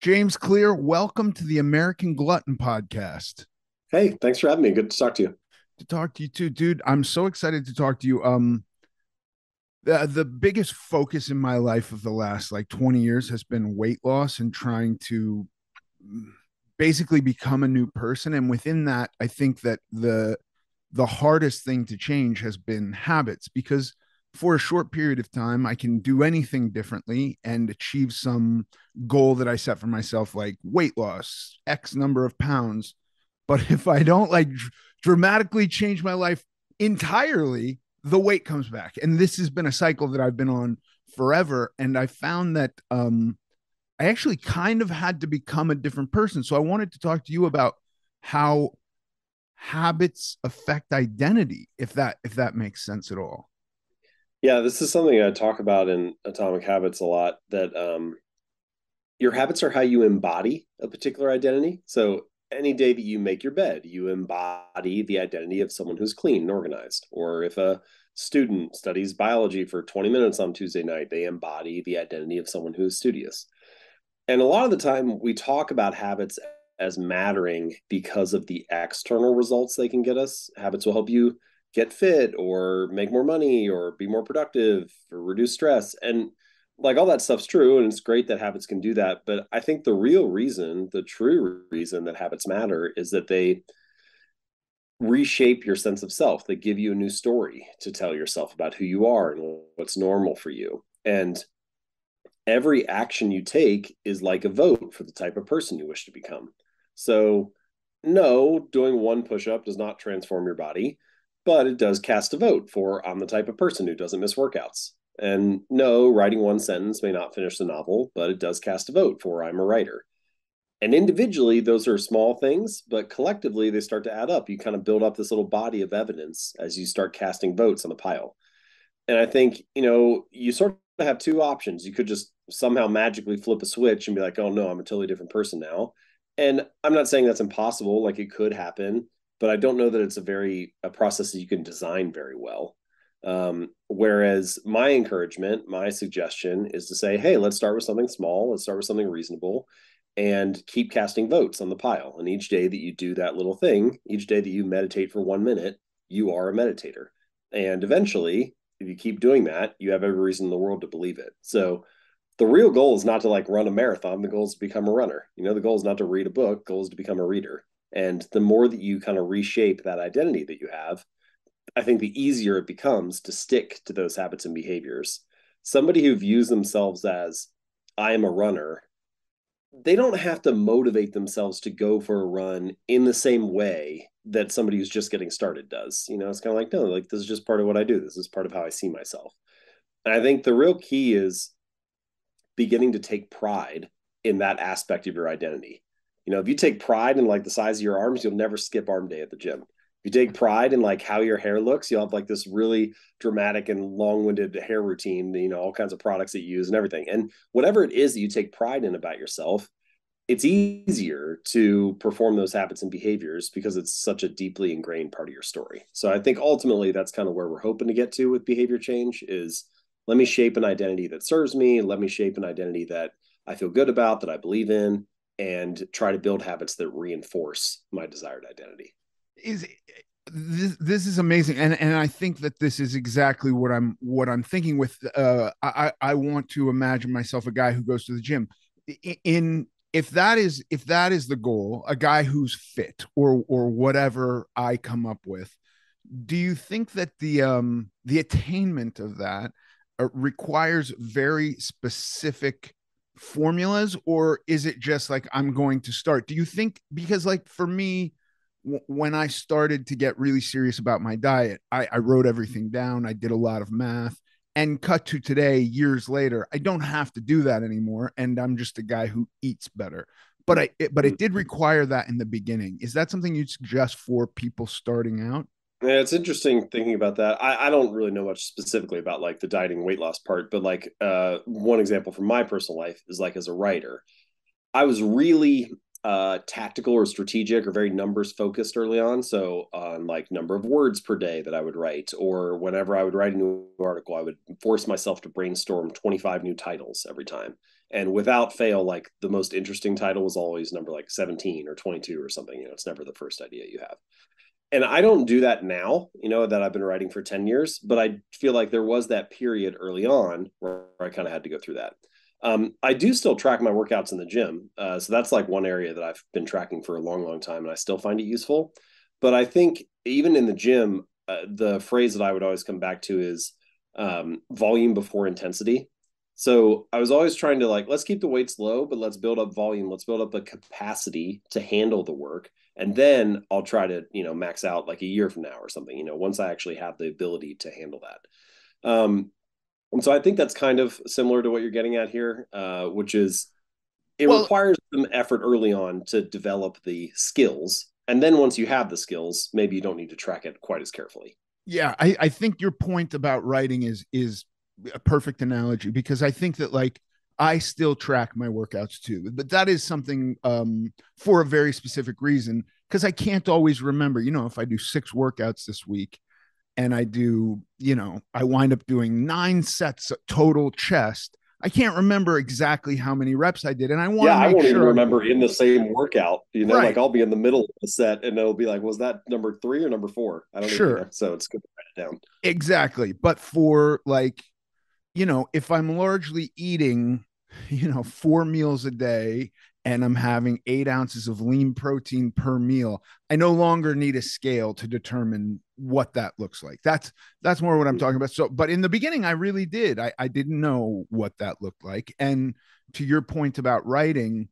James Clear, welcome to the American Glutton podcast. Hey, thanks for having me. Good to talk to you. To talk to you too, dude. I'm so excited to talk to you. The biggest focus in my life of the last like 20 years has been weight loss and trying to basically become a new person. And within that, I think that the hardest thing to change has been habits because for a short period of time, I can do anything differently and achieve some goal that I set for myself, like weight loss, X number of pounds. But if I don't like dramatically change my life entirely, the weight comes back. And this has been a cycle that I've been on forever. And I found that I actually kind of had to become a different person. So I wanted to talk to you about how habits affect identity, if that makes sense at all. Yeah, this is something I talk about in Atomic Habits a lot that your habits are how you embody a particular identity. So any day that you make your bed, you embody the identity of someone who's clean and organized. Or if a student studies biology for 20 minutes on Tuesday night, they embody the identity of someone who's studious. And a lot of the time we talk about habits as mattering because of the external results they can get us. Habits will help you get fit or make more money or be more productive or reduce stress. And like all that stuff's true. And it's great that habits can do that. But I think the real reason, the true reason that habits matter is that they reshape your sense of self. They give you a new story to tell yourself about who you are and what's normal for you. And every action you take is like a vote for the type of person you wish to become. So, no, doing one push up does not transform your body, but it does cast a vote for I'm the type of person who doesn't miss workouts. And no, writing one sentence may not finish the novel, but it does cast a vote for I'm a writer. And individually, those are small things, but collectively, they start to add up. You kind of build up this little body of evidence as you start casting votes on the pile. And I think, you sort of have two options. You could just somehow magically flip a switch and be like, oh no, I'm a totally different person now. And I'm not saying that's impossible, like it could happen, but I don't know that it's a process that you can design very well. Whereas my encouragement, my suggestion is to say, hey, let's start with something small, let's start with something reasonable, and keep casting votes on the pile. And each day that you do that little thing, each day that you meditate for 1 minute, you are a meditator. And eventually, if you keep doing that, you have every reason in the world to believe it. So the real goal is not to like run a marathon. The goal is to become a runner. The goal is not to read a book. The goal is to become a reader. And the more that you kind of reshape that identity that you have, I think the easier it becomes to stick to those habits and behaviors. Somebody who views themselves as I am a runner, they don't have to motivate themselves to go for a run in the same way that somebody who's just getting started does. It's kind of like, no, like this is just part of what I do. This is part of how I see myself. And I think the real key is beginning to take pride in that aspect of your identity. If you take pride in like the size of your arms, you'll never skip arm day at the gym. If you take pride in like how your hair looks, you'll have like this really dramatic and long-winded hair routine, all kinds of products that you use and everything. And whatever it is that you take pride in about yourself, it's easier to perform those habits and behaviors because it's such a deeply ingrained part of your story. So I think ultimately that's kind of where we're hoping to get to with behavior change is let me shape an identity that serves me. Let me shape an identity that I feel good about, that I believe in, and try to build habits that reinforce my desired identity. Is this is amazing, and I think that this is exactly what I'm thinking with I want to imagine myself a guy who goes to the gym in if that is the goal, a guy who's fit or whatever I come up with. Do you think that the attainment of that requires very specific formulas, or is it just like I'm going to start? Do you think, because like for me, when I started to get really serious about my diet, I wrote everything down. I did a lot of math, and cut to today, years later, I don't have to do that anymore. And I'm just a guy who eats better. But it did require that in the beginning. Is that something you'd suggest for people starting out? Yeah, it's interesting thinking about that. I don't really know much specifically about like the dieting weight loss part, but like one example from my personal life is like as a writer, I was really tactical or strategic or very numbers focused early on. So on like number of words per day that I would write, or whenever I would write a new article, I would force myself to brainstorm 25 new titles every time. And without fail, like the most interesting title was always number like 17 or 22 or something. It's never the first idea you have. And I don't do that now, that I've been writing for 10 years, but I feel like there was that period early on where I kind of had to go through that. I do still track my workouts in the gym. So that's like one area that I've been tracking for a long, long time, and I still find it useful. But I think even in the gym, the phrase that I would always come back to is volume before intensity. So I was always trying to like, let's keep the weights low, but let's build up volume. Let's build up a capacity to handle the work. And then I'll try to, max out like a year from now or something, once I actually have the ability to handle that. And so I think that's kind of similar to what you're getting at here, which is it Well, requires some effort early on to develop the skills. And then once you have the skills, maybe you don't need to track it quite as carefully. yeah, I think your point about writing is a perfect analogy, because I think that like I still track my workouts too, but that is something for a very specific reason, because I can't always remember, if I do 6 workouts this week and I do, I wind up doing 9 sets of total chest. I can't remember exactly how many reps I did, and I want Yeah, to I make won't even sure I'm remember in the same workout, like right. I'll be in the middle of the set and it'll be like, was that number 3 or number 4? I don't even, Sure, so it's good to write it down. exactly. But for like, if I'm largely eating, 4 meals a day and I'm having 8 ounces of lean protein per meal, I no longer need a scale to determine what that looks like. That's more what I'm talking about. So, but in the beginning, I really did. I didn't know what that looked like. And to your point about writing,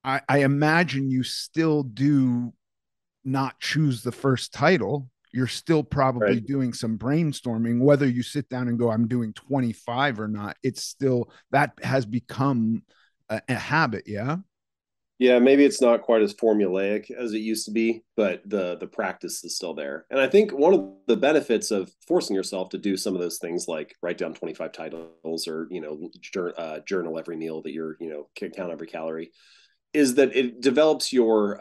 I imagine you still do not choose the first title. You're still probably Right. doing some brainstorming, whether you sit down and go, I'm doing 25 or not. It's still that has become a habit. Yeah. Yeah, maybe it's not quite as formulaic as it used to be, but the practice is still there. And I think one of the benefits of forcing yourself to do some of those things, like write down 25 titles or journal every meal that you're count every calorie, is that it develops your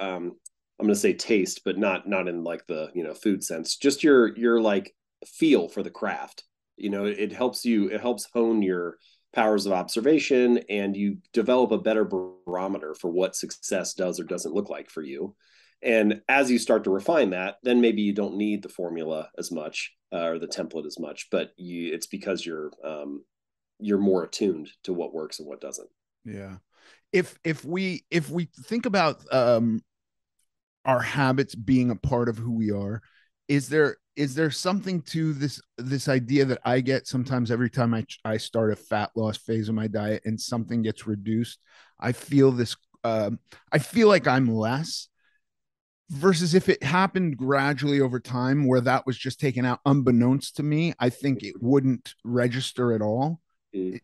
I'm going to say taste, but not in like the food sense, just your like feel for the craft. It helps hone your powers of observation, and you develop a better barometer for what success does or doesn't look like for you. And as you start to refine that, then maybe you don't need the formula as much, or the template as much, but it's because you're more attuned to what works and what doesn't. Yeah. If we think about our habits being a part of who we are, is there something to this idea that I get sometimes every time I start a fat loss phase of my diet and something gets reduced? I feel this I feel like I'm less, versus if it happened gradually over time where that was just taken out unbeknownst to me, I think it wouldn't register at all. Mm.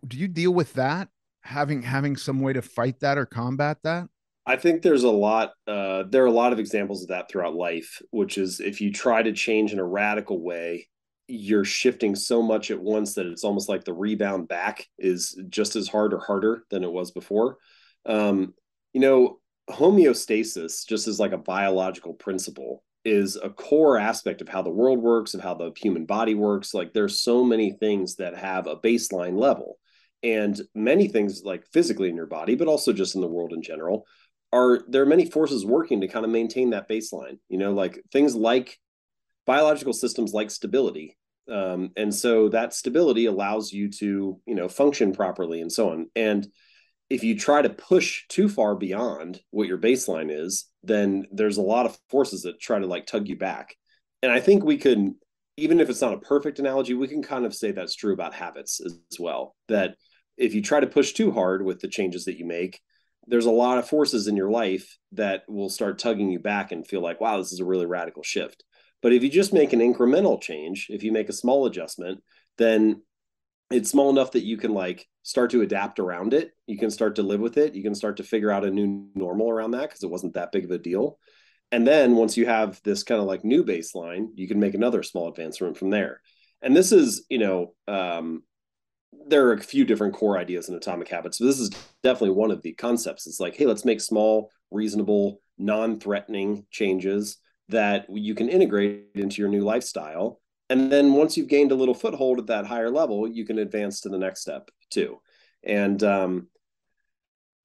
Do you deal with that, having some way to fight that or combat that? I think there's a lot. There are a lot of examples of that throughout life, which is if you try to change in a radical way, you're shifting so much at once that it's almost like the rebound back is just as hard or harder than it was before. Um, you know, Homeostasis, just as like a biological principle, is a core aspect of how the world works, of how the human body works. Like there's so many things that have a baseline level, and many things like physically in your body, but also just in the world in general there are many forces working to kind of maintain that baseline, like things like biological systems like stability. And so that stability allows you to, function properly and so on. And if you try to push too far beyond what your baseline is, then there's a lot of forces that try to like tug you back. And I think we can, even if it's not a perfect analogy, we can kind of say that's true about habits as well. That if you try to push too hard with the changes that you make, there's a lot of forces in your life that will start tugging you back and feel like, wow, this is a really radical shift. But if you just make an incremental change, if you make a small adjustment, then it's small enough that you can like start to adapt around it. You can start to live with it. You can start to figure out a new normal around that because it wasn't that big of a deal. And then once you have this kind of like new baseline, you can make another small advancement from there. And this is, there are a few different core ideas in Atomic Habits, but this is definitely one of the concepts. It's like, hey, let's make small, reasonable, non-threatening changes that you can integrate into your new lifestyle. And then once you've gained a little foothold at that higher level, you can advance to the next step too. And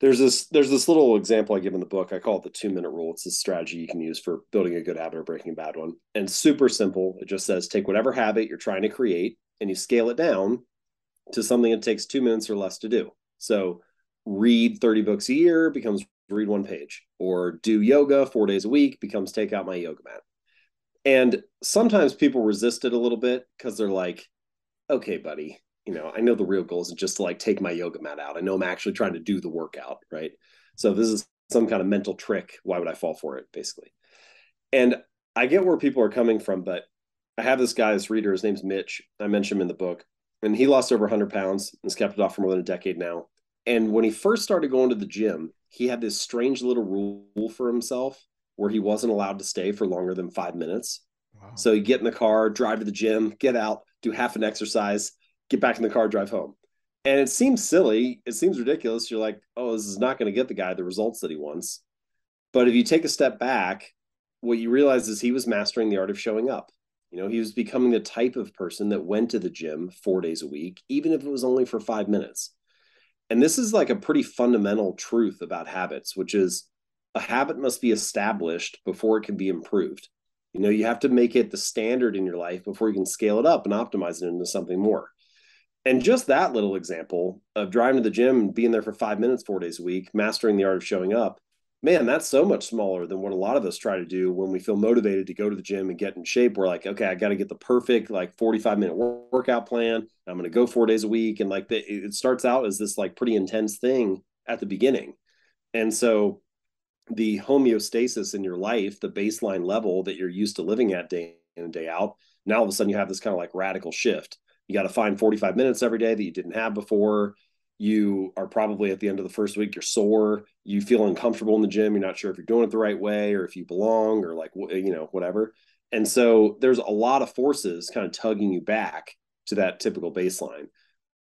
there's this little example I give in the book. I call it the 2 minute rule. It's a strategy you can use for building a good habit or breaking a bad one. And super simple. It just says take whatever habit you're trying to create and you scale it down to something that takes 2 minutes or less to do. So read 30 books a year becomes read one page, or do yoga 4 days a week becomes take out my yoga mat. And sometimes people resist it a little bit because they're like, okay, buddy, I know the real goal isn't just to like take my yoga mat out. I know I'm actually trying to do the workout, right? So if this is some kind of mental trick, why would I fall for it, basically? And I get where people are coming from, but I have this guy, this reader, his name's Mitch. I mentioned him in the book, and he lost over 100 pounds and has kept it off for more than a decade now. And when he first started going to the gym, he had this strange little rule for himself where he wasn't allowed to stay for longer than 5 minutes. Wow. So he'd get in the car, drive to the gym, get out, do half an exercise, get back in the car, drive home. And it seems silly. It seems ridiculous. You're like, oh, this is not going to get the guy the results that he wants. But if you take a step back, what you realize is he was mastering the art of showing up. He was becoming the type of person that went to the gym 4 days a week, even if it was only for 5 minutes. And this is like a pretty fundamental truth about habits, which is a habit must be established before it can be improved. You have to make it the standard in your life before you can scale it up and optimize it into something more. And just that little example of driving to the gym and being there for 5 minutes 4 days a week, mastering the art of showing up, man, that's so much smaller than what a lot of us try to do when we feel motivated to go to the gym and get in shape. We're like, okay, I got to get the perfect like 45-minute workout plan. I'm going to go 4 days a week. And like it starts out as this like pretty intense thing at the beginning. And so the homeostasis in your life, the baseline level that you're used to living at day in and day out, now all of a sudden you have this kind of like radical shift. You got to find 45 minutes every day that you didn't have before. You are probably at the end of the first week, you're sore. You feel uncomfortable in the gym. You're not sure if you're doing it the right way or if you belong or like, whatever. And so there's a lot of forces kind of tugging you back to that typical baseline.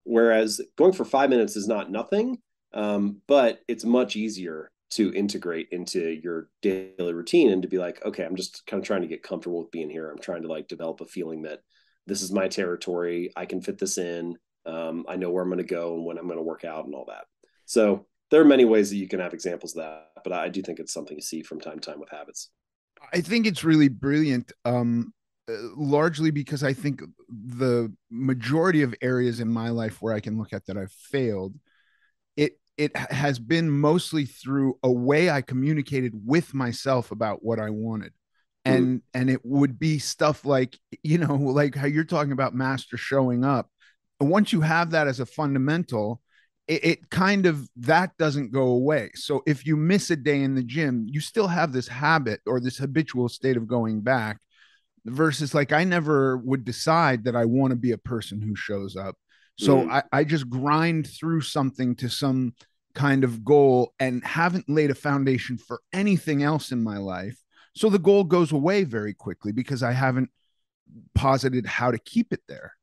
Whereas going for 5 minutes is not nothing, but it's much easier to integrate into your daily routine and to be like, okay, I'm just kind of trying to get comfortable with being here. I'm trying to like develop a feeling that this is my territory. I can fit this in. I know where I'm going to go and when I'm going to work out and all that. So there are many ways that you can have examples of that, but I do think it's something you see from time to time with habits. I think it's really brilliant, largely because I think the majority of areas in my life where I can look at that I've failed, it has been mostly through a way I communicated with myself about what I wanted. Hmm. And it would be stuff like, like how you're talking about master showing up. Once you have that as a fundamental, it kind of that doesn't go away. So if you miss a day in the gym, you still have this habit or this habitual state of going back, versus like I never would decide that I want to be a person who shows up. So Hmm. I just grind through something to some kind of goal and haven't laid a foundation for anything else in my life. So the goal goes away very quickly because I haven't posited how to keep it there.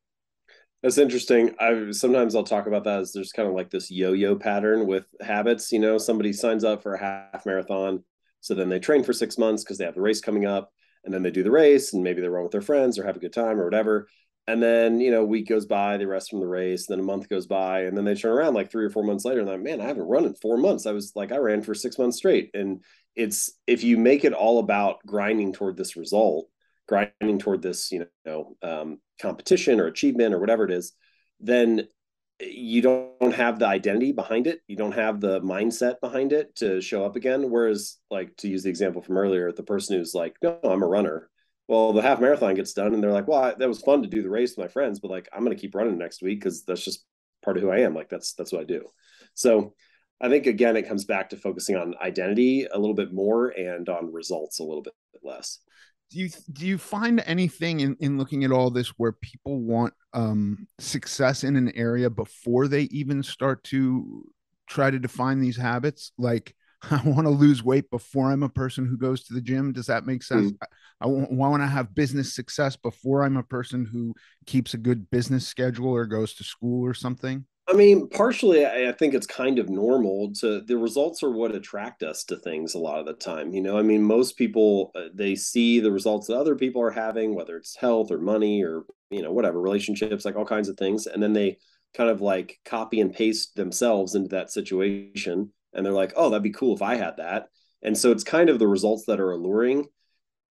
That's interesting. I'll talk about that as there's kind of like this yo-yo pattern with habits. Somebody signs up for a half marathon, so then they train for 6 months because they have the race coming up, and then they do the race, and maybe they run with their friends or have a good time or whatever. And then a week goes by, they rest from the race, and then a month goes by, and then they turn around like 3 or 4 months later, and they're like, man, I haven't run in 4 months. I ran for 6 months straight. And it's if you make it all about grinding toward this result, grinding toward this, competition or achievement or whatever it is, then you don't have the identity behind it. You don't have the mindset behind it to show up again. Whereas, like to use the example from earlier, the person who's like, no, I'm a runner. Well, the half marathon gets done and they're like, well, that was fun to do the race with my friends, but like, I'm going to keep running next week because that's just part of who I am. Like that's what I do. So I think again, it comes back to focusing on identity a little bit more and on results a little bit less. Do you find anything in looking at all this where people want success in an area before they even start to try to define these habits? Like I want to lose weight before I'm a person who goes to the gym. Does that make sense? Mm. I want to have business success before I'm a person who keeps a good business schedule or goes to school or something. I mean, partially, I think it's kind of normal to the results are what attract us to things a lot of the time. I mean, most people they see the results that other people are having, whether it's health or money or whatever relationships, like all kinds of things, and then they kind of like copy and paste themselves into that situation, and they're like, "Oh, that'd be cool if I had that." And so it's kind of the results that are alluring.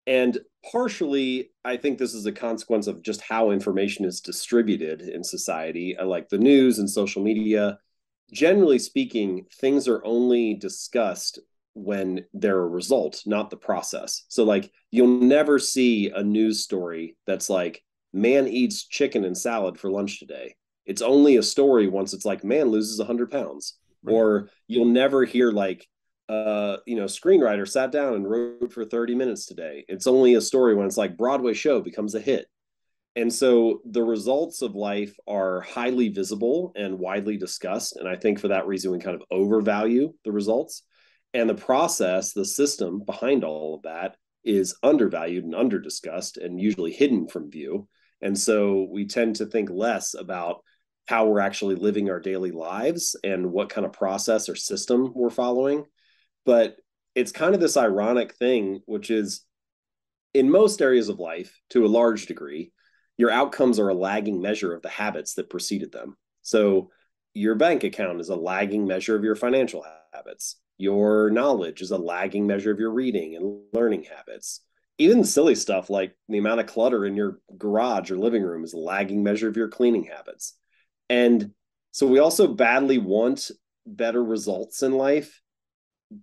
And partially, I think this is a consequence of just how information is distributed in society, like the news and social media. Generally speaking, things are only discussed when they're a result, not the process. So, like, you'll never see a news story that's like, man eats chicken and salad for lunch today. It's only a story once it's like, man loses 100 pounds. Right. Or you'll never hear like, screenwriter sat down and wrote for 30 minutes today. It's only a story when it's like Broadway show becomes a hit. And so the results of life are highly visible and widely discussed. And I think for that reason, we kind of overvalue the results. And the process, the system behind all of that is undervalued and underdiscussed and usually hidden from view. And so we tend to think less about how we're actually living our daily lives and what kind of process or system we're following. But it's kind of this ironic thing, which is in most areas of life, to a large degree, your outcomes are a lagging measure of the habits that preceded them. So your bank account is a lagging measure of your financial habits. Your knowledge is a lagging measure of your reading and learning habits. Even silly stuff like the amount of clutter in your garage or living room is a lagging measure of your cleaning habits. And so we also badly want better results in life,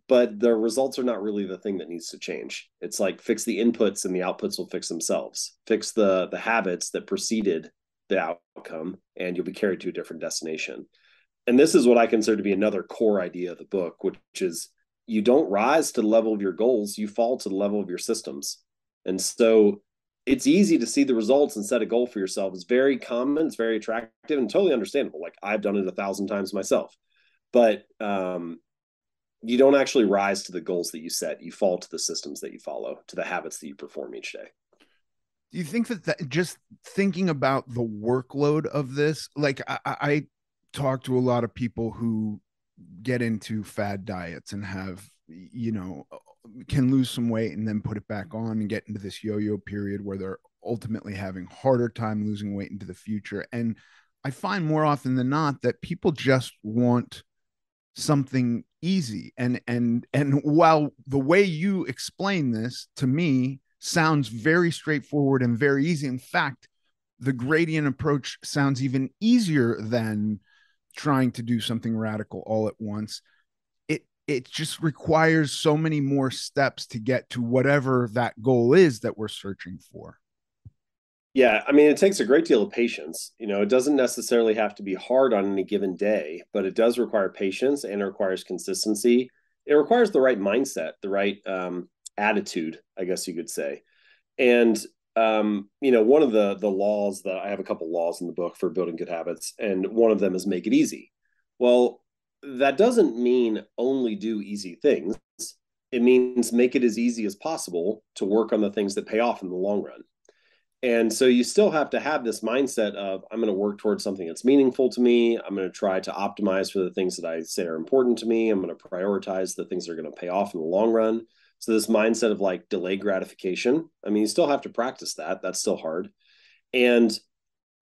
but the results are not really the thing that needs to change. It's like fix the inputs and the outputs will fix themselves. Fix the habits that preceded the outcome and you'll be carried to a different destination. And this is what I consider to be another core idea of the book, which is you don't rise to the level of your goals, you fall to the level of your systems. And so it's easy to see the results and set a goal for yourself. It's very common, it's very attractive and totally understandable. Like I've done it 1,000 times myself. But you don't actually rise to the goals that you set. You fall to the systems that you follow, to the habits that you perform each day. Do you think that just thinking about the workload of this, like I talk to a lot of people who get into fad diets and have, can lose some weight and then put it back on and get into this yo-yo period where they're ultimately having harder time losing weight into the future. And I find more often than not that people just want something easy. And while the way you explain this to me sounds very straightforward and very easy, in fact, the gradient approach sounds even easier than trying to do something radical all at once. It just requires so many more steps to get to whatever that goal is that we're searching for. Yeah, I mean, it takes a great deal of patience. It doesn't necessarily have to be hard on any given day, but it does require patience and it requires consistency. It requires the right mindset, the right attitude, I guess you could say. And one of the laws that I have a couple laws in the book for building good habits, and one of them is make it easy. Well, that doesn't mean only do easy things. It means make it as easy as possible to work on the things that pay off in the long run. And so you still have to have this mindset of I'm going to work towards something that's meaningful to me. I'm going to try to optimize for the things that I say are important to me. I'm going to prioritize the things that are going to pay off in the long run. So this mindset of like delayed gratification, I mean, you still have to practice that. That's still hard. And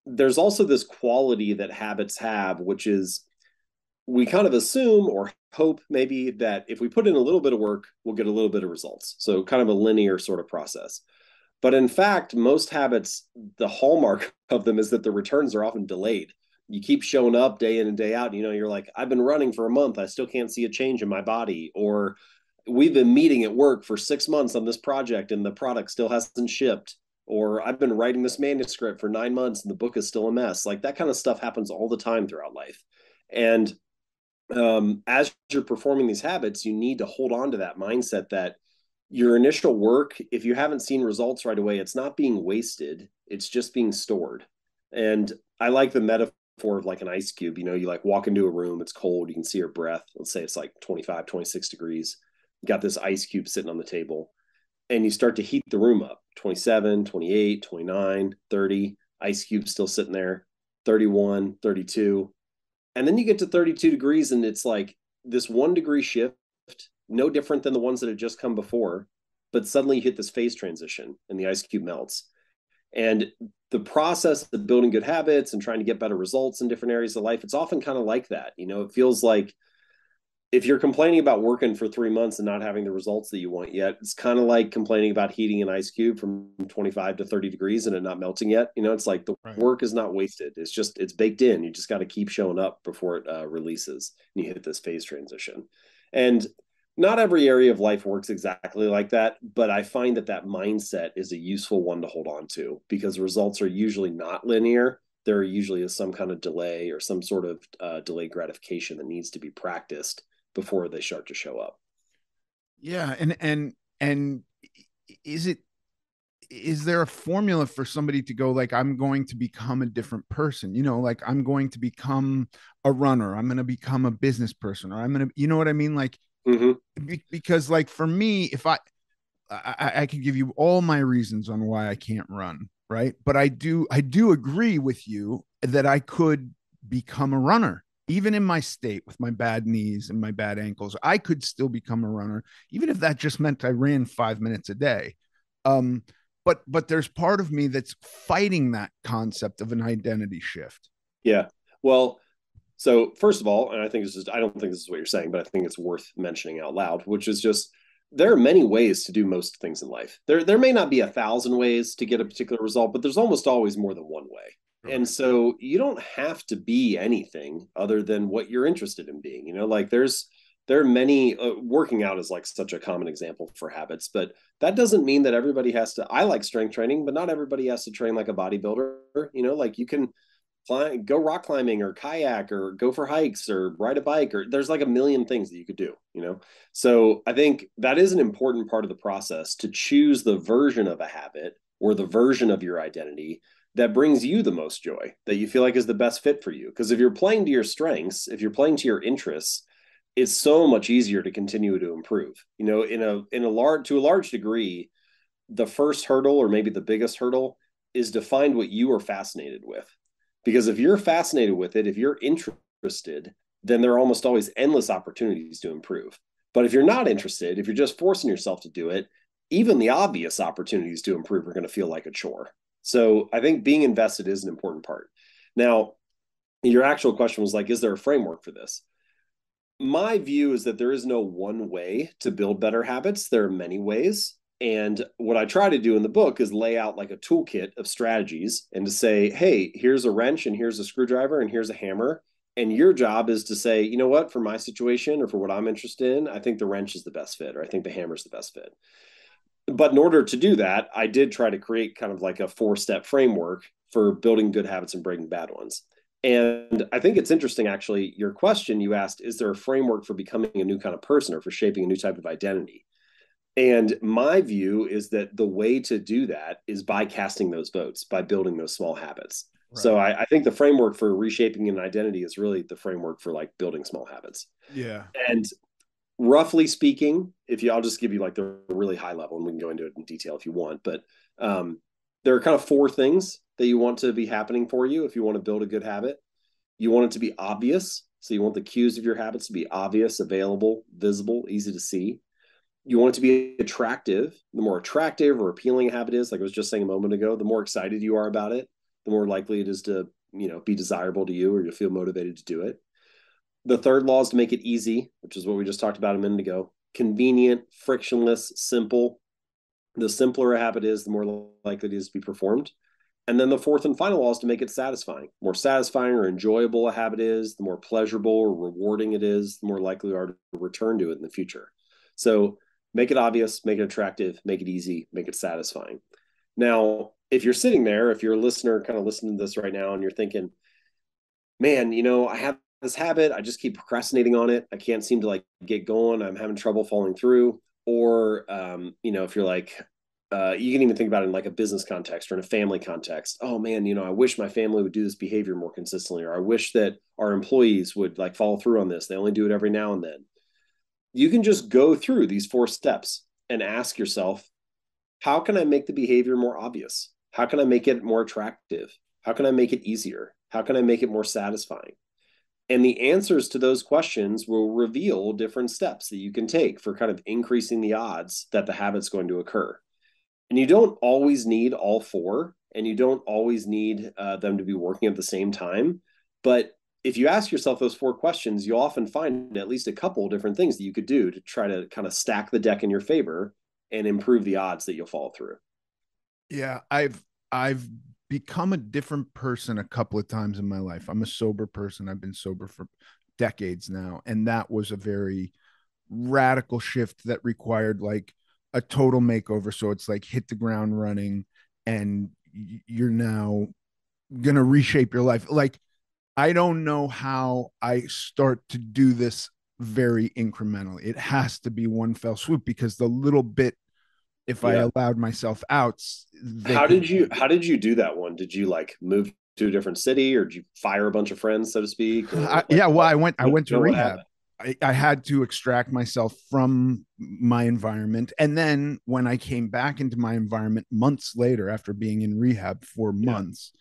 there's also this quality that habits have, which is we kind of assume or hope maybe that if we put in a little bit of work, we'll get a little bit of results. So kind of a linear sort of process. But in fact, most habits, the hallmark of them is that the returns are often delayed. You keep showing up day in and day out. You're like, I've been running for a month. I still can't see a change in my body. Or we've been meeting at work for 6 months on this project and the product still hasn't shipped. Or I've been writing this manuscript for 9 months and the book is still a mess. Like that kind of stuff happens all the time throughout life. And as you're performing these habits, you need to hold on to that mindset that your initial work, if you haven't seen results right away, it's not being wasted. It's just being stored. And I like the metaphor metaphor of like an ice cube. You like walk into a room, it's cold, you can see your breath. Let's say it's like 25, 26 degrees. You got this ice cube sitting on the table, and you start to heat the room up. 27, 28, 29, 30, ice cube still sitting there, 31, 32. And then you get to 32 degrees, and it's like this 1 degree shift, no different than the ones that had just come before. But suddenly you hit this phase transition and the ice cube melts. And the process of building good habits and trying to get better results in different areas of life, it's often kind of like that. It feels like if you're complaining about working for 3 months and not having the results that you want yet, it's kind of like complaining about heating an ice cube from 25 to 30 degrees and it not melting yet. It's like the Right. work is not wasted. It's baked in. You just got to keep showing up before it releases and you hit this phase transition. And not every area of life works exactly like that, but I find that mindset is a useful one to hold on to because results are usually not linear. There usually is some kind of delay or some sort of delayed gratification that needs to be practiced before they start to show up. Yeah, and is it is there a formula for somebody to go like I'm going to become a different person? Like I'm going to become a runner, I'm going to become a business person, or I'm going to, you know what I mean? Like Mm-hmm. because like for me, if I could give you all my reasons on why I can't run, right? But I do agree with you that I could become a runner. Even in my state with my bad knees and my bad ankles, I could still become a runner, even if that just meant I ran 5 minutes a day. Um, but there's part of me that's fighting that concept of an identity shift. Yeah. Well, so first of all, and I don't think this is what you're saying, but I think it's worth mentioning out loud, which is just there are many ways to do most things in life. There may not be 1,000 ways to get a particular result, but there's almost always more than one way. And Correct. so you don't have to be anything other than what you're interested in being. Like there are many working out is like such a common example for habits, but that doesn't mean that everybody has to. I like strength training, but not everybody has to train like a bodybuilder. Like you can go rock climbing or kayak or go for hikes or ride a bike, or there's like a million things that you could do. So I think that is an important part of the process to choose the version of a habit or the version of your identity that brings you the most joy, that you feel like is the best fit for you. Because if you're playing to your strengths, if you're playing to your interests, it's so much easier to continue to improve. To a large degree, the first hurdle or maybe the biggest hurdle is to find what you are fascinated with. Because if you're fascinated with it, if you're interested, then there are almost always endless opportunities to improve. But if you're not interested, if you're just forcing yourself to do it, even the obvious opportunities to improve are going to feel like a chore. So I think being invested is an important part. Now, your actual question was like, is there a framework for this? My view is that there is no one way to build better habits. There are many ways. And what I try to do in the book is lay out like a toolkit of strategies and to say, hey, here's a wrench and here's a screwdriver and here's a hammer. And your job is to say, you know what, for my situation or for what I'm interested in, I think the wrench is the best fit, or I think the hammer is the best fit. But in order to do that, I did try to create kind of like a 4-step framework for building good habits and breaking bad ones. And I think it's interesting, actually, your question you asked, is there a framework for becoming a new kind of person or for shaping a new type of identity? And my view is that the way to do that is by casting those votes, by building those small habits. So Right. I think the framework for reshaping an identity is really the framework for like building small habits. Yeah. And roughly speaking, I'll just give you like the really high level and we can go into it in detail if you want, but there are kind of 4 things that you want to be happening for you if you want to build a good habit. You want it to be obvious. So you want the cues of your habits to be obvious, available, visible, easy to see. You want it to be attractive. The more attractive or appealing a habit is, like I was just saying a moment ago, the more excited you are about it, the more likely it is to, be desirable to you or you'll feel motivated to do it. The third law is to make it easy, which is what we just talked about a minute ago. Convenient, frictionless, simple. The simpler a habit is, the more likely it is to be performed. And then the fourth and final law is to make it satisfying. The more satisfying or enjoyable a habit is, the more pleasurable or rewarding it is, the more likely you are to return to it in the future. So make it obvious, make it attractive, make it easy, make it satisfying. Now, if you're sitting there, if you're a listener kind of listening to this right now and you're thinking, man, I have this habit. I just keep procrastinating on it. I can't seem to like get going. I'm having trouble following through. Or, if you're like, you can even think about it in like a business context or in a family context. Oh man, I wish my family would do this behavior more consistently, or I wish that our employees would like follow through on this. They only do it every now and then. You can just go through these 4 steps and ask yourself, how can I make the behavior more obvious? How can I make it more attractive? How can I make it easier? How can I make it more satisfying? And the answers to those questions will reveal different steps that you can take for kind of increasing the odds that the habit's going to occur. And you don't always need all 4, and you don't always need them to be working at the same time. But if you ask yourself those 4 questions, you'll often find at least a couple of different things that you could do to try to kind of stack the deck in your favor and improve the odds that you'll follow through. Yeah, I've become a different person a couple of times in my life. I'm a sober person. I've been sober for decades now, and that was a very radical shift that required like a total makeover. So it's like hit the ground running, and you're now gonna reshape your life. Like, I don't know how I start to do this very incrementally. It has to be one fell swoop, because the little bit, if I Yeah. allowed myself out, they How could. did you how did you do that one? Did you like move to a different city, or did you fire a bunch of friends, so to speak, or like Yeah, well, I went to what rehab. happened? I had to extract myself from my environment, and then when I came back into my environment months later, after being in rehab for Yeah. months,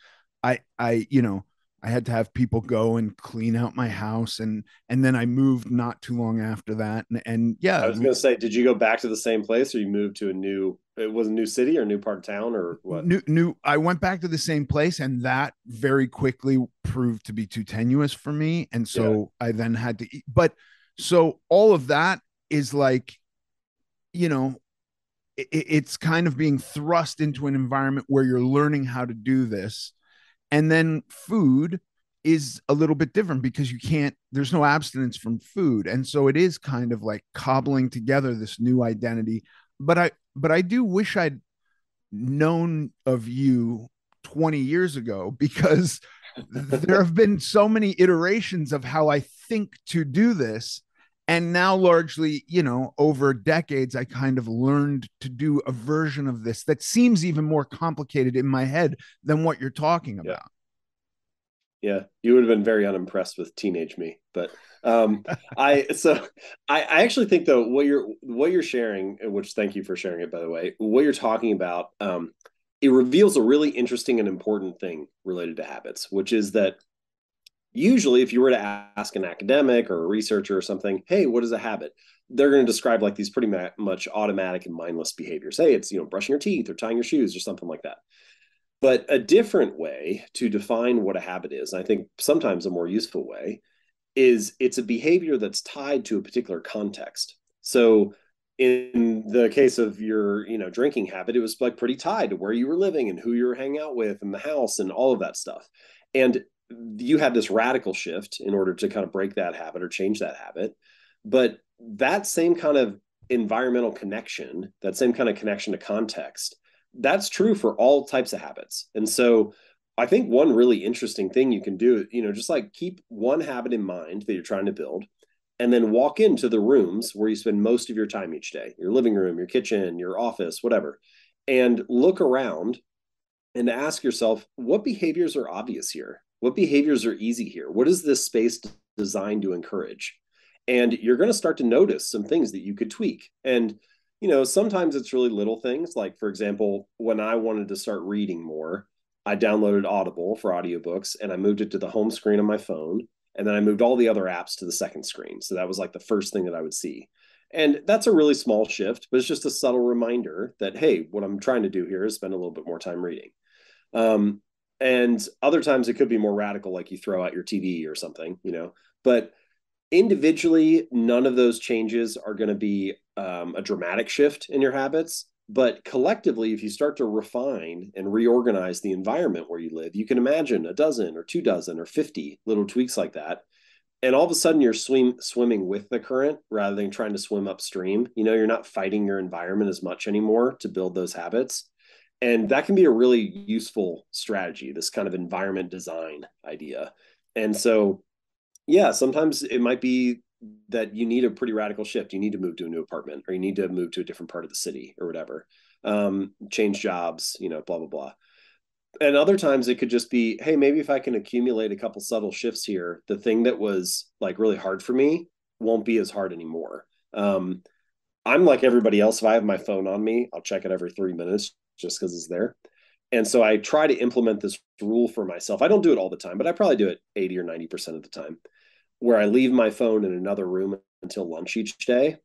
I had to have people go and clean out my house, and then I moved not too long after that, and I yeah, was gonna say, did you go back to the same place, or you moved to it was a new city or a new part of town, or what? new I went back to the same place, and that very quickly proved to be too tenuous for me, and Yeah. so I then had to eat. But so all of that is like, you know it's kind of being thrust into an environment where you're learning how to do this. And then food is a little bit different, because there's no abstinence from food, and so it is kind of like cobbling together this new identity. But I do wish I'd known of you 20 years ago, because there have been so many iterations of how I think to do this. And now, largely, over decades, I kind of learned to do a version of this that seems even more complicated in my head than what you're talking Yeah. about. Yeah, you would have been very unimpressed with teenage me, but um, I actually think though what you're sharing, which thank you for sharing it by the way, what you're talking about, it reveals a really interesting and important thing related to habits, which is that usually if you were to ask an academic or a researcher or something, hey, what is a habit? They're going to describe like these pretty much automatic and mindless behaviors. Hey, it's brushing your teeth or tying your shoes or something like that. But a different way to define what a habit is, and I think sometimes a more useful way, is it's a behavior that's tied to a particular context. So in the case of your, drinking habit, it was like pretty tied to where you were living and who you were hanging out with and the house and all of that stuff. And you had this radical shift in order to kind of break that habit or change that habit. But that same kind of environmental connection, that same kind of connection to context, that's true for all types of habits. And so I think one really interesting thing you can do, just like keep one habit in mind that you're trying to build, and then walk into the rooms where you spend most of your time each day, your living room, your kitchen, your office, whatever, and look around and ask yourself, what behaviors are obvious here? What behaviors are easy here? What is this space designed to encourage? And you're going to start to notice some things that you could tweak. And, sometimes it's really little things. Like, for example, when I wanted to start reading more, I downloaded Audible for audiobooks and I moved it to the home screen on my phone. And then I moved all the other apps to the second screen. So that was like the first thing that I would see. And that's a really small shift, but it's just a subtle reminder that, hey, what I'm trying to do here is spend a little bit more time reading. Um, and other times it could be more radical, like you throw out your TV or something, But individually, none of those changes are going to be a dramatic shift in your habits. But collectively, if you start to refine and reorganize the environment where you live, you can imagine a dozen or 2 dozen or 50 little tweaks like that. And all of a sudden, you're swimming with the current rather than trying to swim upstream. You're not fighting your environment as much anymore to build those habits. And that can be a really useful strategy, this kind of environment design idea. And so, yeah, sometimes it might be that you need a pretty radical shift. You need to move to a new apartment, or you need to move to a different part of the city or whatever. change jobs, blah, blah, blah. And other times it could just be, hey, maybe if I can accumulate a couple subtle shifts here, the thing that was like really hard for me won't be as hard anymore. I'm like everybody else. If I have my phone on me, I'll check it every 3 minutes just because it's there. And so I try to implement this rule for myself. I don't do it all the time, but I probably do it 80 or 90% of the time, where I leave my phone in another room until lunch each day.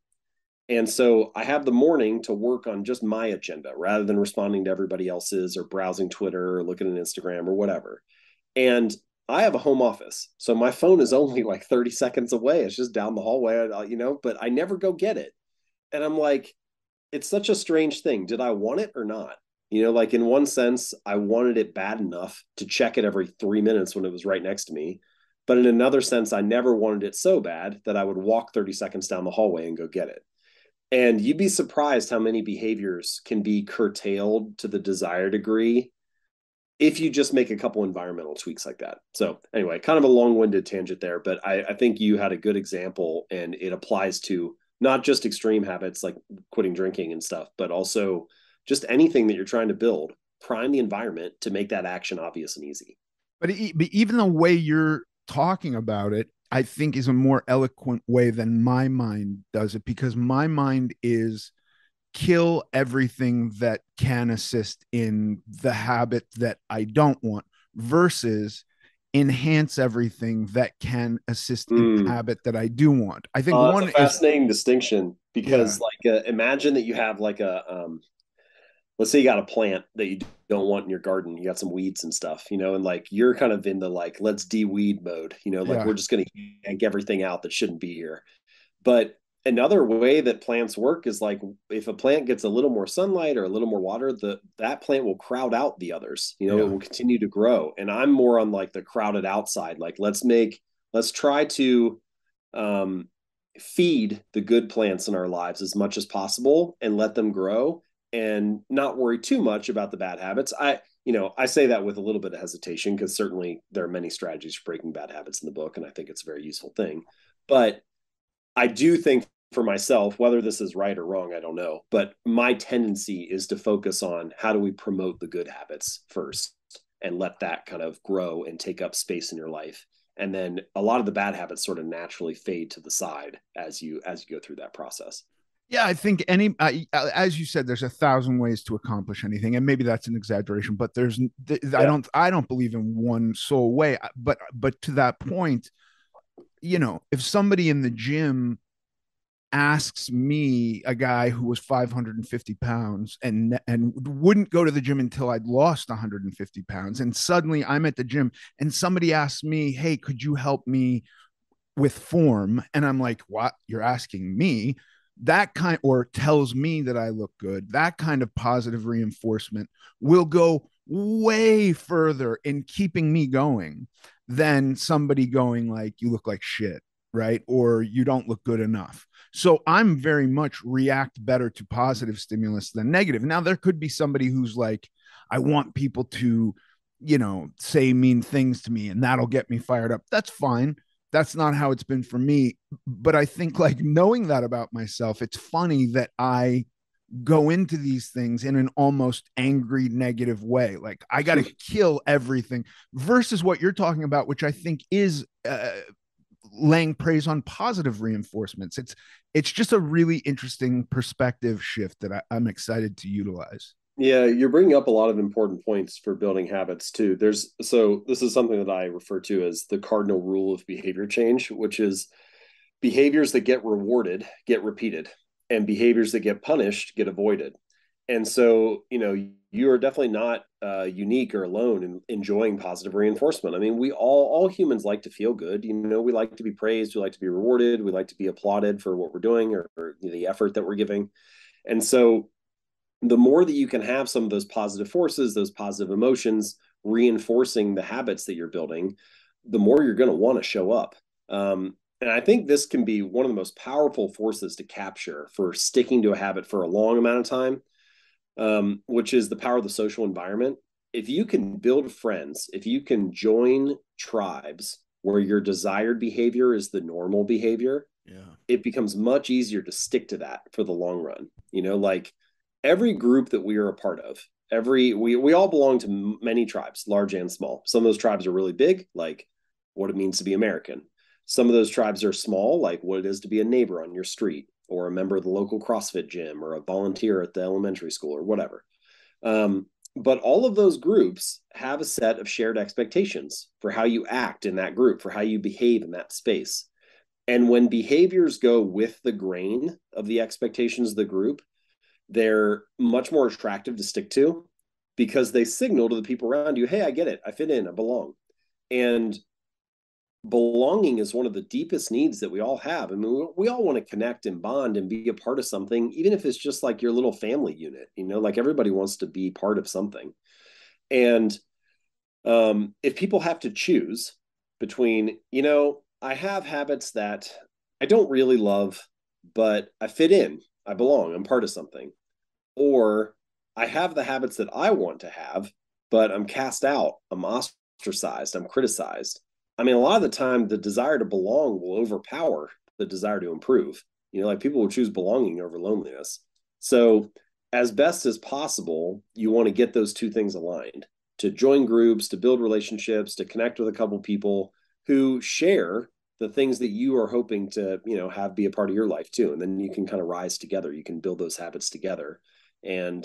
And so I have the morning to work on just my agenda rather than responding to everybody else's or browsing Twitter or looking at Instagram or whatever. And I have a home office. So my phone is only like 30 seconds away. It's just down the hallway, but I never go get it. And I'm like, it's such a strange thing. Did I want it or not? Like in one sense, I wanted it bad enough to check it every 3 minutes when it was right next to me. But in another sense, I never wanted it so bad that I would walk 30 seconds down the hallway and go get it. And you'd be surprised how many behaviors can be curtailed to the desired degree if you just make a couple environmental tweaks like that. So anyway, kind of a long-winded tangent there, but I think you had a good example, and it applies to not just extreme habits like quitting drinking and stuff, but also just anything that you're trying to build. Prime the environment to make that action obvious and easy. But even the way you're talking about it, I think is a more eloquent way than my mind does it, because my mind is kill everything that can assist in the habit that I don't want versus enhance everything that can assist in the Mm. habit that I do want. I think That's one a is, fascinating distinction yeah, because, like, imagine that you have like let's say you got a plant that you don't want in your garden. You got some weeds and stuff, and like you're kind of in the like let's de-weed mode. Like yeah, we're just going to yank everything out that shouldn't be here. But another way that plants work is like if a plant gets a little more sunlight or a little more water, that plant will crowd out the others. It yeah, will continue to grow. And I'm more on like the crowded outside. Like let's try to um, feed the good plants in our lives as much as possible and let them grow and not worry too much about the bad habits. I say that with a little bit of hesitation because certainly there are many strategies for breaking bad habits in the book, and I think it's a very useful thing. But I do think for myself, whether this is right or wrong, I don't know. But my tendency is to focus on how do we promote the good habits first and let that kind of grow and take up space in your life. And then a lot of the bad habits sort of naturally fade to the side as you go through that process. yeah. I think as you said, there's 1,000 ways to accomplish anything, and maybe that's an exaggeration, but Yeah. I don't believe in one sole way. But to that point, if somebody in the gym asks me, a guy who was 550 pounds and wouldn't go to the gym until I'd lost 150 pounds, and suddenly I'm at the gym and somebody asks me, hey, could you help me with form? And I'm like, what? You're asking me? That kind, or tells me that I look good, that kind of positive reinforcement will go way further in keeping me going than somebody going like, you look like shit, right? Or you don't look good enough. So I'm very much react better to positive stimulus than negative. Now, there could be somebody who's like, I want people to, say mean things to me and that'll get me fired up. That's fine. That's not how it's been for me. But I think, like, knowing that about myself, it's funny that I go into these things in an almost angry, negative way. Like, I got to kill everything versus what you're talking about, which I think is laying praise on positive reinforcements. It's just a really interesting perspective shift that I'm excited to utilize. Yeah, you're bringing up a lot of important points for building habits too. This is something that I refer to as the cardinal rule of behavior change, which is behaviors that get rewarded get repeated, and behaviors that get punished get avoided. And so, you are definitely not unique or alone in enjoying positive reinforcement. I mean, we all humans like to feel good. We like to be praised, we like to be rewarded, we like to be applauded for what we're doing or the effort that we're giving. And so, the more that you can have some of those positive forces, those positive emotions reinforcing the habits that you're building, the more you're going to want to show up. And I think this can be one of the most powerful forces to capture for sticking to a habit for a long amount of time, which is the power of the social environment. If you can build friends, if you can join tribes where your desired behavior is the normal behavior, Yeah. it becomes much easier to stick to that for the long run. Like every group that we are a part of, we all belong to many tribes, large and small. Some of those tribes are really big, like what it means to be American. Some of those tribes are small, like what it is to be a neighbor on your street, or a member of the local CrossFit gym, or a volunteer at the elementary school, or whatever. But all of those groups have a set of shared expectations for how you act in that group, for how you behave in that space. And when behaviors go with the grain of the expectations of the group, they're much more attractive to stick to because they signal to the people around you, hey, I get it. I fit in. I belong. And belonging is one of the deepest needs that we all have. I mean, we all want to connect and bond and be a part of something, even if it's just like your little family unit, like everybody wants to be part of something. And if people have to choose between, I have habits that I don't really love, but I fit in, I belong, I'm part of something. Or I have the habits that I want to have, but I'm cast out, I'm ostracized, I'm criticized. I mean, a lot of the time, the desire to belong will overpower the desire to improve. Like people will choose belonging over loneliness. So, as best as possible, you want to get those two things aligned, to join groups, to build relationships, to connect with a couple people who share the things that you are hoping to, have be a part of your life too. And then you can kind of rise together. You can build those habits together. And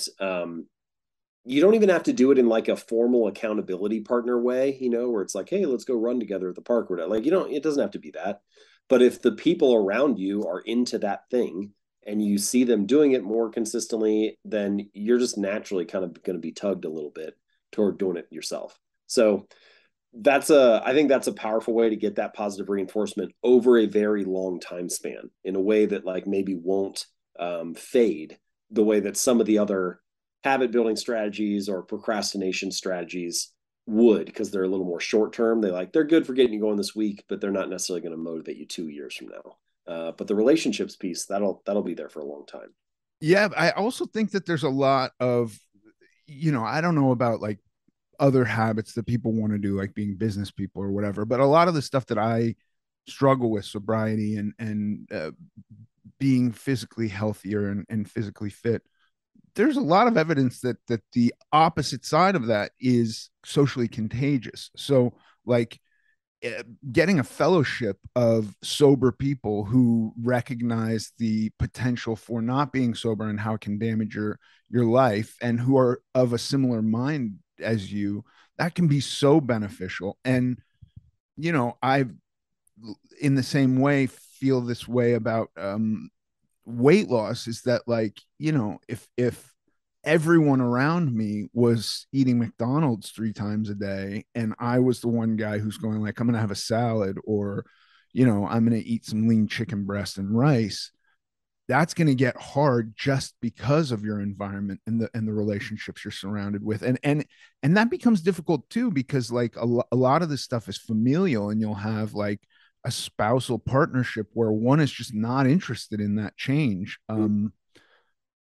you don't even have to do it in like a formal accountability partner way, where it's like, hey, let's go run together at the park or whatever. Like, it doesn't have to be that. But if the people around you are into that thing and you see them doing it more consistently, then you're just naturally kind of going to be tugged a little bit toward doing it yourself. So I think that's a powerful way to get that positive reinforcement over a very long time span in a way that like maybe won't fade the way that some of the other habit building strategies or procrastination strategies would, because they're a little more short term. They're good for getting you going this week, but they're not necessarily going to motivate you 2 years from now. But the relationships piece, that'll be there for a long time. Yeah, I also think that there's a lot of, I don't know about like other habits that people want to do, like being business people or whatever, but a lot of the stuff that I struggle with, sobriety and being physically healthier and physically fit, there's a lot of evidence that the opposite side of that is socially contagious. So like getting a fellowship of sober people who recognize the potential for not being sober and how it can damage your life, and who are of a similar mind as you, that can be so beneficial. And I, in the same way, feel this way about weight loss, is that like, if everyone around me was eating McDonald's 3 times a day and I was the one guy who's going like, I'm going to have a salad, or I'm going to eat some lean chicken breast and rice, that's going to get hard just because of your environment and the relationships you're surrounded with. And that becomes difficult too, because like a lot of this stuff is familial, and you'll have like a spousal partnership where one is just not interested in that change.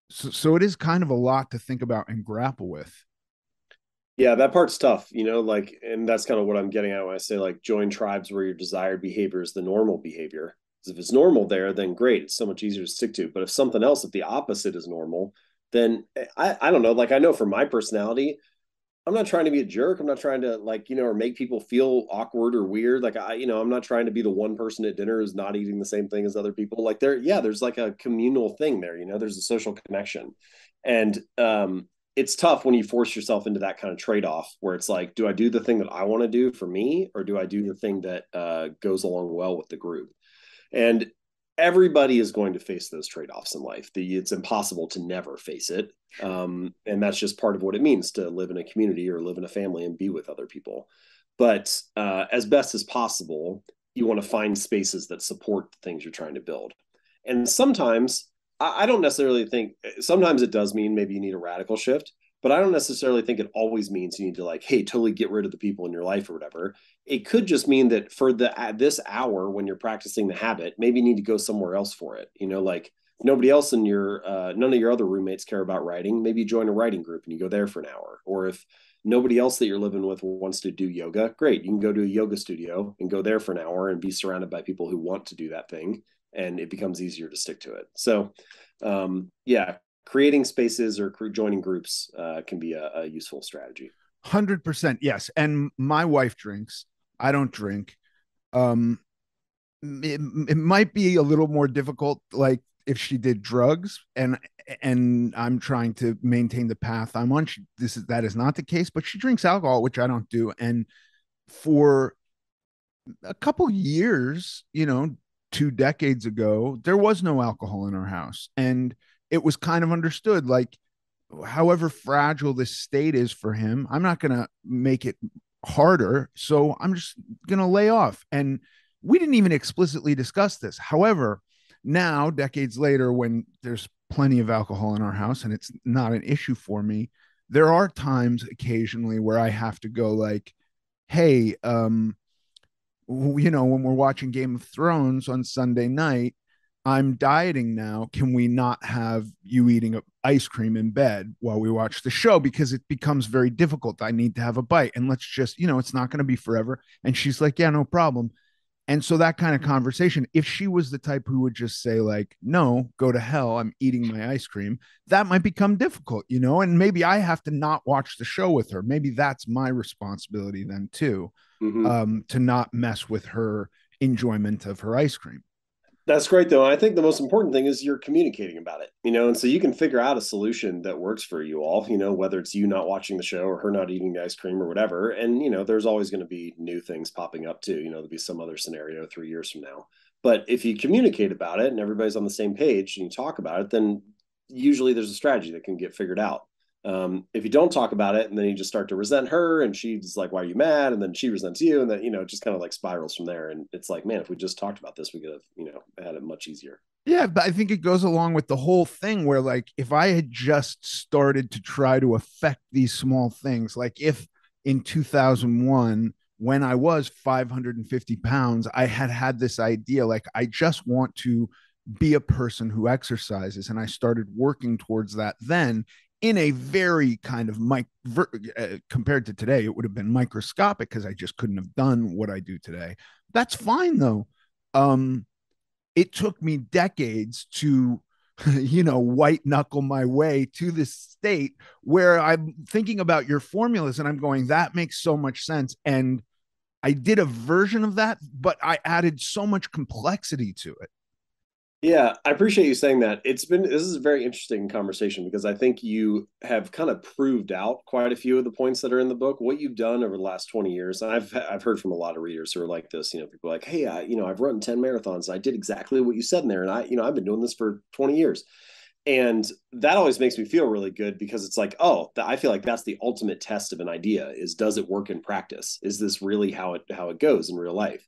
So it is kind of a lot to think about and grapple with. Yeah, that part's tough, like, and that's kind of what I'm getting at when I say like join tribes where your desired behavior is the normal behavior. Because if it's normal there, then great, it's so much easier to stick to. But if something else, if the opposite is normal, then I don't know. Like I know for my personality, I'm not trying to be a jerk. I'm not trying to like, or make people feel awkward or weird. Like I'm not trying to be the one person at dinner who's not eating the same thing as other people. Like there's like a communal thing there, there's a social connection. And it's tough when you force yourself into that kind of trade-off where it's like, do I do the thing that I want to do for me, or do I do the thing that goes along well with the group? And everybody is going to face those trade-offs in life. It's impossible to never face it. And that's just part of what it means to live in a community or live in a family and be with other people. But as best as possible, you want to find spaces that support the things you're trying to build. And sometimes I don't necessarily think, sometimes it does mean maybe you need a radical shift, but I don't necessarily think it always means you need to like, hey, totally get rid of the people in your life or whatever. It could just mean that for this hour when you're practicing the habit, maybe you need to go somewhere else for it. Like nobody else in your none of your other roommates care about writing. Maybe you join a writing group and you go there for an hour. Or if nobody else that you're living with wants to do yoga, great, you can go to a yoga studio and go there for an hour and be surrounded by people who want to do that thing, and it becomes easier to stick to it. So yeah, creating spaces or joining groups can be a useful strategy. 100%. Yes. And my wife drinks. I don't drink. Um, it might be a little more difficult, like if she did drugs and I'm trying to maintain the path I'm on. That is not the case, but she drinks alcohol, which I don't do. And for a couple years, 2 decades ago, there was no alcohol in our house. And it was kind of understood, like, however fragile this state is for him, I'm not going to make it harder. So I'm just going to lay off. And we didn't even explicitly discuss this. However, now, decades later, when there's plenty of alcohol in our house and it's not an issue for me, there are times occasionally where I have to go, like, hey, when we're watching Game of Thrones on Sunday night, I'm dieting now. Can we not have you eating ice cream in bed while we watch the show? Because it becomes very difficult. I need to have a bite. And let's just, it's not going to be forever. And she's like, yeah, no problem. And so that kind of conversation, if she was the type who would just say, like, no, go to hell, I'm eating my ice cream, that might become difficult, and maybe I have to not watch the show with her. Maybe that's my responsibility then too, Mm-hmm. to not mess with her enjoyment of her ice cream. That's great, though. I think the most important thing is you're communicating about it, and so you can figure out a solution that works for you all, whether it's you not watching the show or her not eating the ice cream or whatever. And, there's always going to be new things popping up too. There'll be some other scenario 3 years from now. But if you communicate about it and everybody's on the same page and you talk about it, then usually there's a strategy that can get figured out. If you don't talk about it and then you just start to resent her and she's like, why are you mad? And then she resents you. And then, it just kind of like spirals from there. And it's like, man, if we just talked about this, we could have, had it much easier. Yeah, but I think it goes along with the whole thing where, like, if I had just started to try to affect these small things, like if in 2001, when I was 550 pounds, I had this idea, like, I just want to be a person who exercises. And I started working towards that then in a very kind of compared to today, it would have been microscopic because I just couldn't have done what I do today. That's fine though. It took me decades to white knuckle my way to this state where I'm thinking about your formulas and I'm going, that makes so much sense. And I did a version of that, but I added so much complexity to it. Yeah, I appreciate you saying that. This is a very interesting conversation because I think you have kind of proved out quite a few of the points that are in the book. What you've done over the last 20 years, and I've heard from a lot of readers who are like this. People are like, hey, I've run 10 marathons. I did exactly what you said in there, and I've been doing this for 20 years. And that always makes me feel really good because it's like, oh, I feel like that's the ultimate test of an idea: is does it work in practice? Is this really how it goes in real life?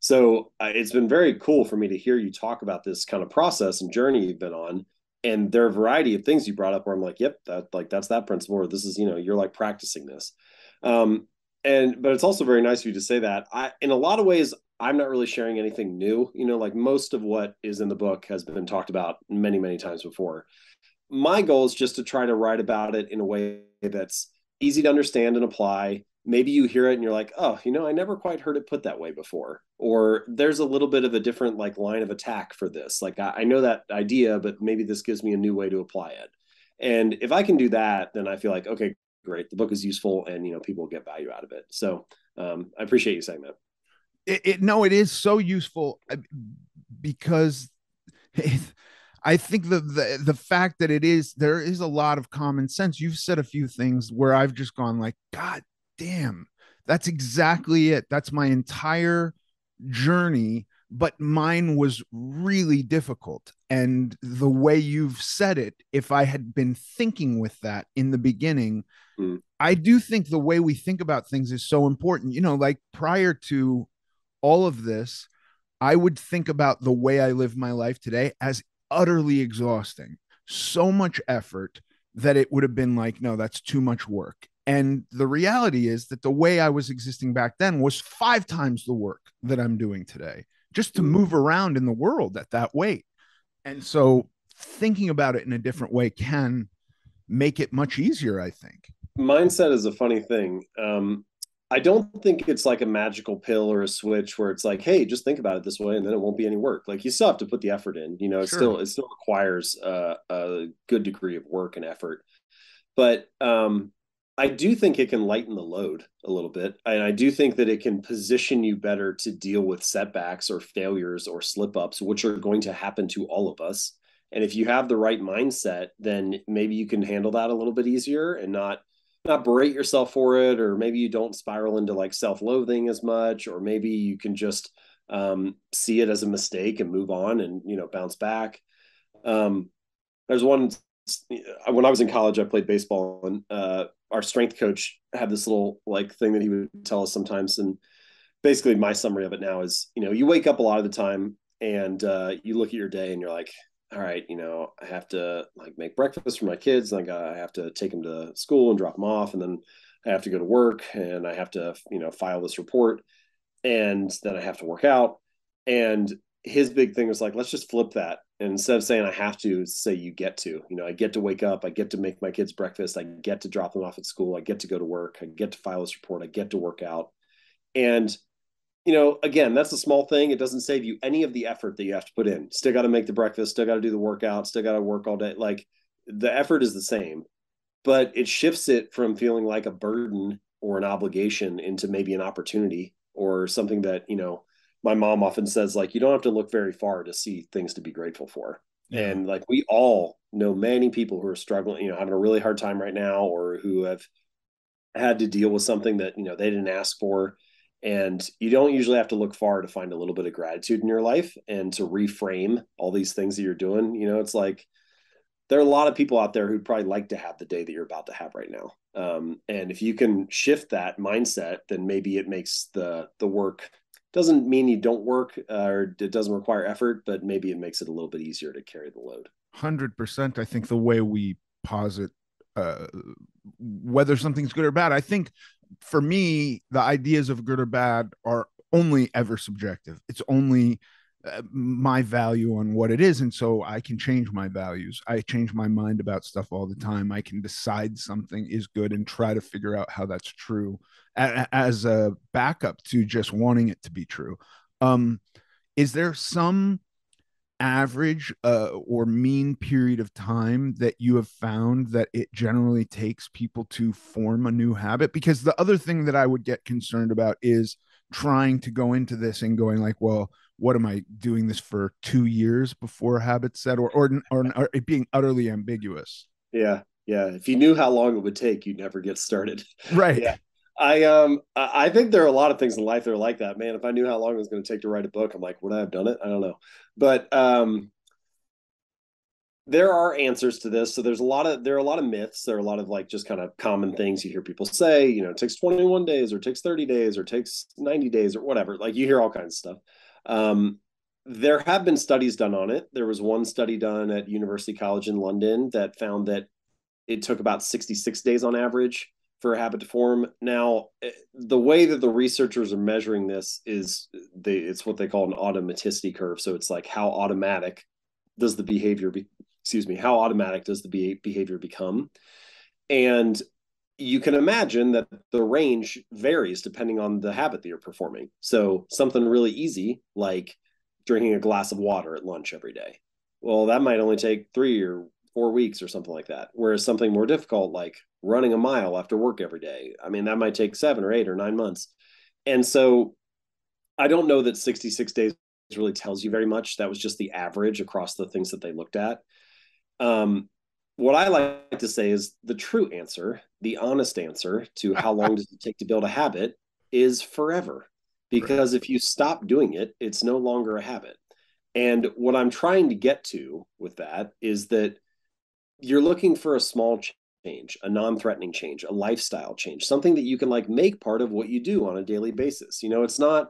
So it's been very cool for me to hear you talk about this kind of process and journey you've been on. And there are a variety of things you brought up where I'm like, yep, that's that principle, or this is, you're like practicing this. Um, but it's also very nice of you to say that. In a lot of ways, I'm not really sharing anything new. Like most of what is in the book has been talked about many, many times before. My goal is just to try to write about it in a way that's easy to understand and apply. Maybe you hear it and you're like, oh, I never quite heard it put that way before. Or there's a little bit of a different like line of attack for this. Like I know that idea, but maybe this gives me a new way to apply it. And if I can do that, then I feel like, okay, great. The book is useful and, people will get value out of it. So I appreciate you saying that. No, it is so useful because I think the fact that there is a lot of common sense. You've said a few things where I've just gone like, God damn, that's exactly it. That's my entire journey, but mine was really difficult. And the way you've said it, if I had been thinking with that in the beginning, Mm. I do think the way we think about things is so important. Like prior to all of this, I would think about the way I live my life today as utterly exhausting, so much effort that it would have been like, no, that's too much work. And the reality is that the way I was existing back then was 5 times the work that I'm doing today, just to Mm. move around in the world at that weight. And so thinking about it in a different way can make it much easier, I think. Mindset is a funny thing. I don't think it's like a magical pill or a switch where it's like, hey, just think about it this way and then it won't be any work. Like you still have to put the effort in. You know, Sure. it still requires a good degree of work and effort. But I do think it can lighten the load a little bit. And I do think that it can position you better to deal with setbacks or failures or slip ups, which are going to happen to all of us. And if you have the right mindset, then maybe you can handle that a little bit easier and not berate yourself for it, or maybe you don't spiral into like self-loathing as much, or maybe you can just see it as a mistake and move on and bounce back. Um, there's one when I was in college, I played baseball, and our strength coach had this little like thing that he would tell us sometimes. And basically, my summary of it now is, you wake up a lot of the time, and you look at your day, and you're like, all right, I have to like make breakfast for my kids, and I have to take them to school and drop them off, and then I have to go to work, and I have to file this report, and then I have to work out. And his big thing was like, let's just flip that. And instead of saying I have to, say you get to. I get to wake up, I get to make my kids breakfast, I get to drop them off at school, I get to go to work, I get to file this report, I get to work out. And again, that's a small thing. It doesn't save you any of the effort that you have to put in. Still got to make the breakfast, still got to do the workout, still got to work all day. Like the effort is the same, but it shifts it from feeling like a burden or an obligation into maybe an opportunity or something that, my mom often says, like, you don't have to look very far to see things to be grateful for. Yeah. And like we all know many people who are struggling, having a really hard time right now, or who have had to deal with something that, they didn't ask for. And you don't usually have to look far to find a little bit of gratitude in your life and to reframe all these things that you're doing. It's like, there are a lot of people out there who'd probably like to have the day that you're about to have right now. And if you can shift that mindset, then maybe it makes the work, doesn't mean you don't work or it doesn't require effort, but maybe it makes it a little bit easier to carry the load. 100%. I think the way we posit uh, whether something's good or bad, I think for me, the ideas of good or bad are only ever subjective. It's only my value on what it is. And so I can change my values. I change my mind about stuff all the time. I can decide something is good and try to figure out how that's true as a backup to just wanting it to be true. Um, is there some average or mean period of time that you have found that it generally takes people to form a new habit? Because the other thing that I would get concerned about is trying to go into this and going like, well, what am I doing this for 2 years before a habit's set, or it being utterly ambiguous? Yeah. Yeah. If you knew how long it would take, you'd never get started. Right. Yeah. I think there are a lot of things in life that are like that, man. If I knew how long it was going to take to write a book, I'm like, would I have done it? I don't know. But there are answers to this. So there are a lot of myths. There are a lot of like just kind of common things you hear people say, it takes 21 days or it takes 30 days or it takes 90 days or whatever. Like you hear all kinds of stuff. Um, there have been studies done on it. There was one study done at University College in London that found that it took about 66 days on average for a habit to form. Now, the way that the researchers are measuring this is it's what they call an automaticity curve. So it's like how automatic does the behavior be, excuse me, how automatic does the behavior become? And you can imagine that the range varies depending on the habit that you're performing. So something really easy, like drinking a glass of water at lunch every day. Well, that might only take 3 or 4 weeks or something like that. Whereas something more difficult, like running a mile after work every day, I mean, that might take 7 or 8 or 9 months. And so I don't know that 66 days really tells you very much. That was just the average across the things that they looked at. Um, what I like to say is the true answer, the honest answer to how long does it take to build a habit is forever. Right. Because if you stop doing it, it's no longer a habit. And what I'm trying to get to with that is that you're looking for a small change, a non-threatening change, a lifestyle change, something that you can like make part of what you do on a daily basis. It's not,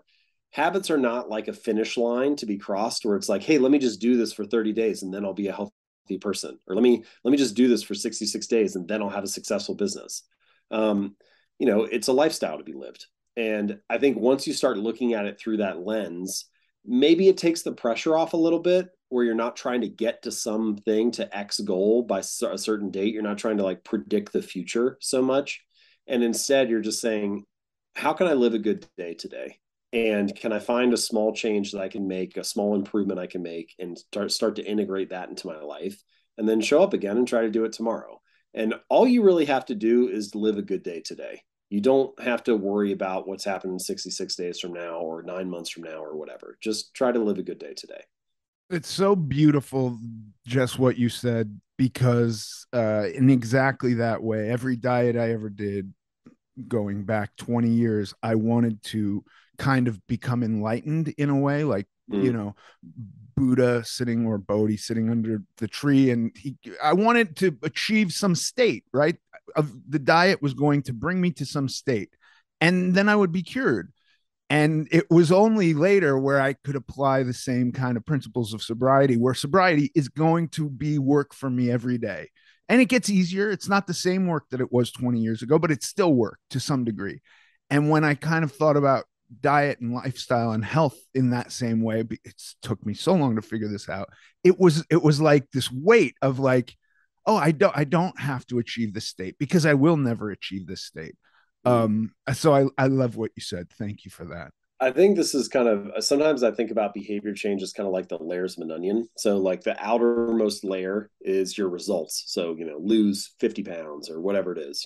habits are not like a finish line to be crossed where it's like, hey, let me just do this for 30 days and then I'll be a healthy person, or let me just do this for 66 days and then I'll have a successful business. um, it's a lifestyle to be lived. And I think once you start looking at it through that lens, maybe it takes the pressure off a little bit, where you're not trying to get to something, to X goal by a certain date. You're not trying to like predict the future so much. And instead you're just saying, how can I live a good day today? And can I find a small change that I can make, a small improvement I can make, and start to integrate that into my life, and then show up again and try to do it tomorrow. And all you really have to do is live a good day today. You don't have to worry about what's happening 66 days from now or 9 months from now or whatever. Just try to live a good day today. It's so beautiful, just what you said, because in exactly that way, every diet I ever did, going back 20 years, I wanted to kind of become enlightened in a way, like, Mm. Buddha sitting, or Bodhi sitting under the tree. And I wanted to achieve some state, right? Of the diet was going to bring me to some state. And then I would be cured. And it was only later where I could apply the same kind of principles of sobriety, where sobriety is going to be work for me every day. And it gets easier. It's not the same work that it was 20 years ago, but it's still work to some degree. And when I kind of thought about diet and lifestyle and health in that same way, it took me so long to figure this out. It was like this weight of like, oh, I don't have to achieve this state, because I will never achieve this state. Mm. So I love what you said. Thank you for that. I think this is kind of sometimes I think about behavior change as kind of like the layers of an onion. So, like the outermost layer is your results. So, lose 50 pounds or whatever it is,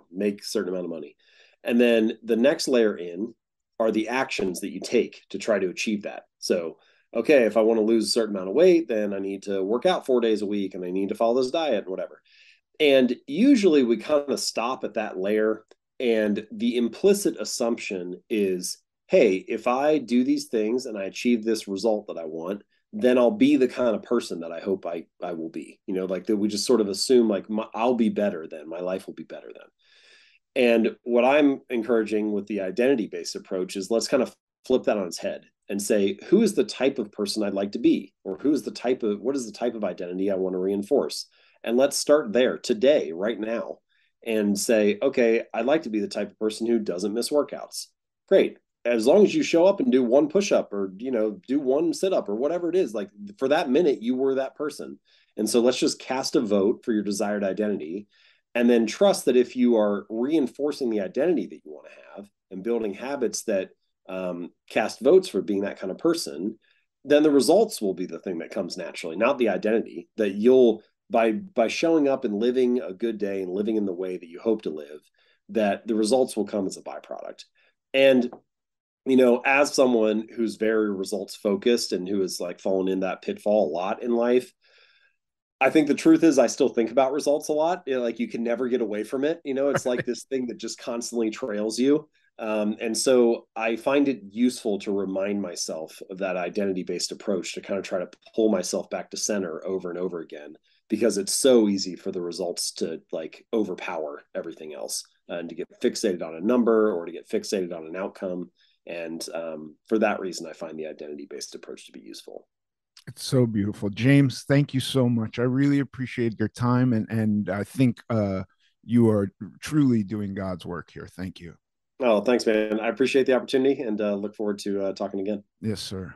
make a certain amount of money. And then the next layer in are the actions that you take to try to achieve that. So, okay, if I want to lose a certain amount of weight, then I need to work out 4 days a week and I need to follow this diet, whatever. And usually we kind of stop at that layer. And the implicit assumption is, hey, if I do these things and I achieve this result that I want, then I'll be the kind of person that I hope I will be. Like that we just sort of assume like I'll be better then, my life will be better then. And what I'm encouraging with the identity based approach is let's kind of flip that on its head and say, who is the type of person I'd like to be? Or what is the type of identity I want to reinforce? And let's start there today, right now, and say, okay, I'd like to be the type of person who doesn't miss workouts. Great. As long as you show up and do one push up or, do one sit up or whatever it is, like for that minute, you were that person. And so let's just cast a vote for your desired identity and then trust that if you are reinforcing the identity that you want to have and building habits that cast votes for being that kind of person, then the results will be the thing that comes naturally, not the identity. That you'll by showing up and living a good day and living in the way that you hope to live, that the results will come as a byproduct. And as someone who's very results focused and who has like fallen in that pitfall a lot in life, I think the truth is I still think about results a lot. Like you can never get away from it. It's like this thing that just constantly trails you. And so I find it useful to remind myself of that identity based approach to kind of try to pull myself back to center over and over again, because it's so easy for the results to like overpower everything else and to get fixated on a number or to get fixated on an outcome. And for that reason, I find the identity based approach to be useful. It's so beautiful. James, thank you so much. I really appreciate your time, and I think you are truly doing God's work here. Thank you. Oh, thanks, man. I appreciate the opportunity and look forward to talking again. Yes, sir.